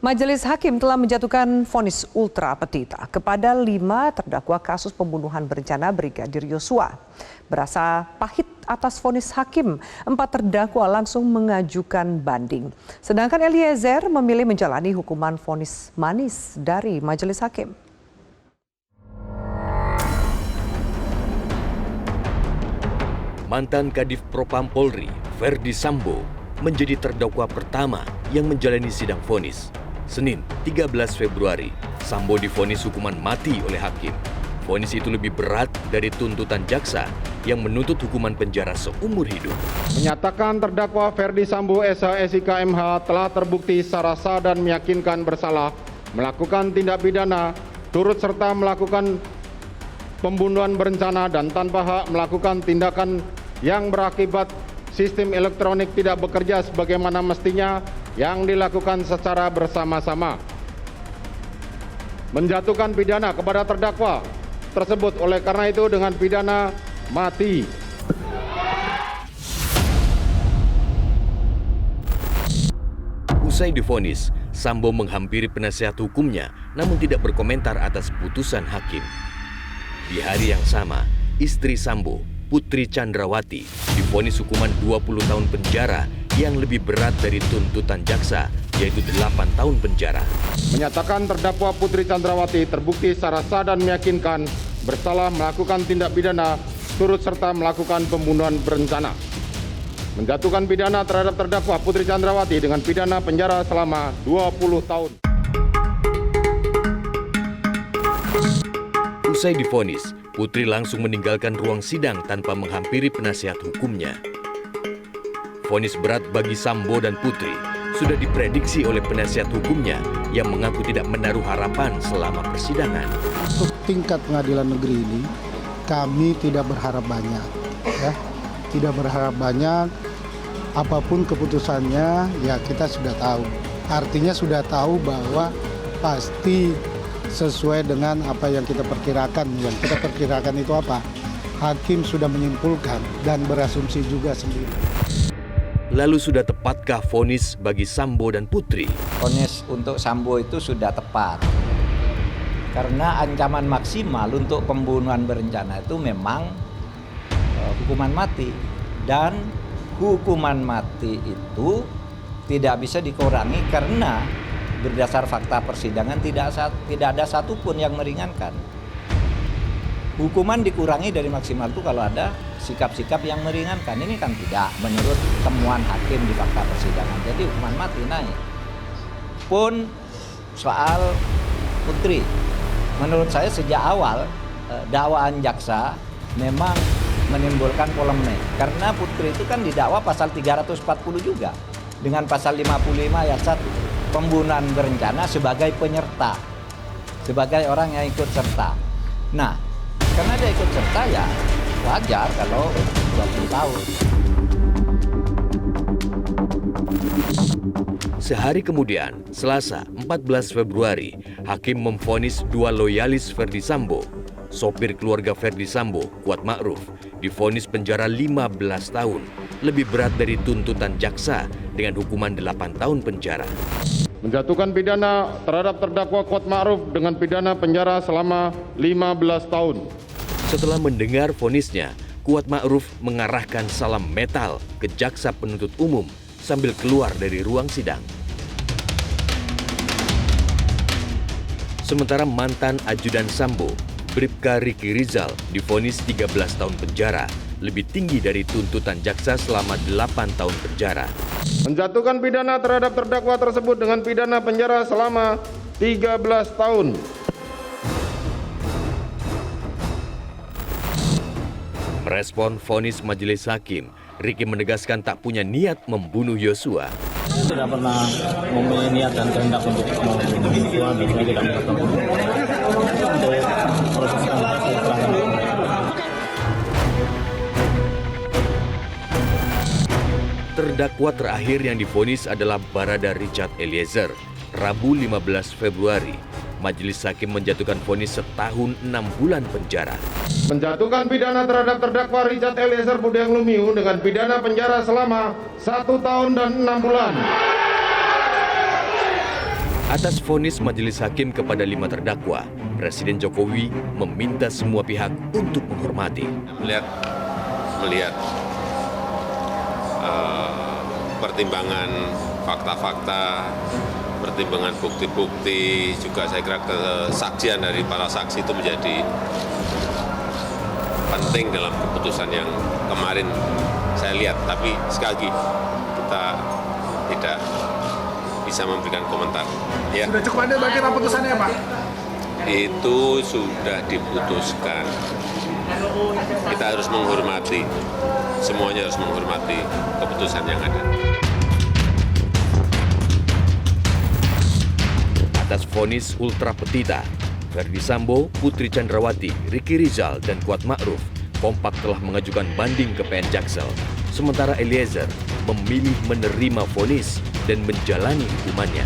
Majelis Hakim telah menjatuhkan vonis ultra petita kepada 5 terdakwa kasus pembunuhan berencana Brigadir Yosua. Berasa pahit atas vonis hakim, 4 terdakwa langsung mengajukan banding. Sedangkan Eliezer memilih menjalani hukuman vonis manis dari Majelis Hakim. Mantan Kadif Propam Polri, Ferdi Sambo, menjadi terdakwa pertama yang menjalani sidang vonis. Senin, 13 Februari, Sambo divonis hukuman mati oleh hakim. Vonis itu lebih berat dari tuntutan jaksa yang menuntut hukuman penjara seumur hidup. Menyatakan terdakwa Ferdi Sambo SH SIK MH telah terbukti secara sah dan meyakinkan bersalah melakukan tindak pidana turut serta melakukan pembunuhan berencana dan tanpa hak melakukan tindakan yang berakibat sistem elektronik tidak bekerja sebagaimana mestinya yang dilakukan secara bersama-sama. Menjatuhkan pidana kepada terdakwa tersebut oleh karena itu dengan pidana mati. Usai divonis, Sambo menghampiri penasihat hukumnya namun tidak berkomentar atas putusan hakim. Di hari yang sama, istri Sambo, Putri Chandrawati, divonis hukuman 20 tahun penjara yang lebih berat dari tuntutan jaksa, yaitu 8 tahun penjara. Menyatakan terdakwa Putri Chandrawati terbukti secara sah dan meyakinkan bersalah melakukan tindak pidana turut serta melakukan pembunuhan berencana. Menjatuhkan pidana terhadap terdakwa Putri Chandrawati dengan pidana penjara selama 20 tahun. Usai divonis, Putri langsung meninggalkan ruang sidang tanpa menghampiri penasihat hukumnya. Vonis berat bagi Sambo dan Putri sudah diprediksi oleh penasihat hukumnya yang mengaku tidak menaruh harapan selama persidangan. Untuk tingkat pengadilan negeri ini, kami tidak berharap banyak. Tidak berharap banyak, apapun keputusannya ya kita sudah tahu. Artinya sudah tahu bahwa pasti sesuai dengan apa yang kita perkirakan. Yang kita perkirakan itu apa? Hakim sudah menyimpulkan dan berasumsi juga sendiri. Lalu sudah tepatkah vonis bagi Sambo dan Putri? Vonis untuk Sambo itu sudah tepat. Karena ancaman maksimal untuk pembunuhan berencana itu memang hukuman mati. Dan hukuman mati itu tidak bisa dikurangi karena berdasar fakta persidangan tidak ada satupun yang meringankan. Hukuman dikurangi dari maksimal itu kalau ada sikap-sikap yang meringankan. Ini kan tidak menurut temuan hakim di fakta persidangan. Jadi hukuman mati naik. Pun soal Putri, menurut saya sejak awal dakwaan jaksa memang menimbulkan polemik. Karena Putri itu kan didakwa pasal 340 juga. Dengan pasal 55 ayat 1. Pembunuhan berencana sebagai penyerta. Sebagai orang yang ikut serta. Nah, karena dia ikut serta ya wajar kalau 20 tahun. Sehari kemudian, Selasa 14 Februari, hakim memvonis 2 loyalis Ferdi Sambo. Sopir keluarga Ferdi Sambo, Kuat Ma'ruf, divonis penjara 15 tahun, lebih berat dari tuntutan jaksa dengan hukuman 8 tahun penjara. Menjatuhkan pidana terhadap terdakwa Kuat Ma'ruf dengan pidana penjara selama 15 tahun. Setelah mendengar vonisnya, Kuat Ma'ruf mengarahkan salam metal ke jaksa penuntut umum sambil keluar dari ruang sidang. Sementara mantan ajudan Sambo, Bribka Riki Rizal, divonis 13 tahun penjara, lebih tinggi dari tuntutan jaksa selama 8 tahun penjara. Menjatuhkan pidana terhadap terdakwa tersebut dengan pidana penjara selama 13 tahun. Merespon vonis majelis hakim, Riki menegaskan tak punya niat membunuh Yosua. Tidak pernah mempunyai niat dan kehendak untuk membunuh Yosua dan saya tidak bertemu. Untuk proses Terdakwa terakhir yang divonis adalah Barada Richard Eliezer. Rabu 15 Februari, majelis hakim menjatuhkan vonis 1 tahun 6 bulan penjara. Menjatuhkan pidana terhadap terdakwa Richard Eliezer Budiang Lumiu dengan pidana penjara selama 1 tahun dan 6 bulan. Atas vonis majelis hakim kepada 5 terdakwa, Presiden Jokowi meminta semua pihak untuk menghormati. Melihat pertimbangan fakta-fakta, pertimbangan bukti-bukti, juga saya kira kesaksian dari para saksi itu menjadi penting dalam keputusan yang kemarin saya lihat. Tapi sekali lagi, kita tidak bisa memberikan komentar. Ya. Sudah cukup adil berarti putusannya, Pak? Itu sudah diputuskan. Kita harus menghormati, semuanya harus menghormati keputusan yang ada. Atas vonis ultra petita, Ferdi Sambo, Putri Chandrawati, Ricky Rizal, dan Kuat Ma'ruf kompak telah mengajukan banding ke PN Jaksel. Sementara Eliezer memilih menerima vonis dan menjalani hukumannya.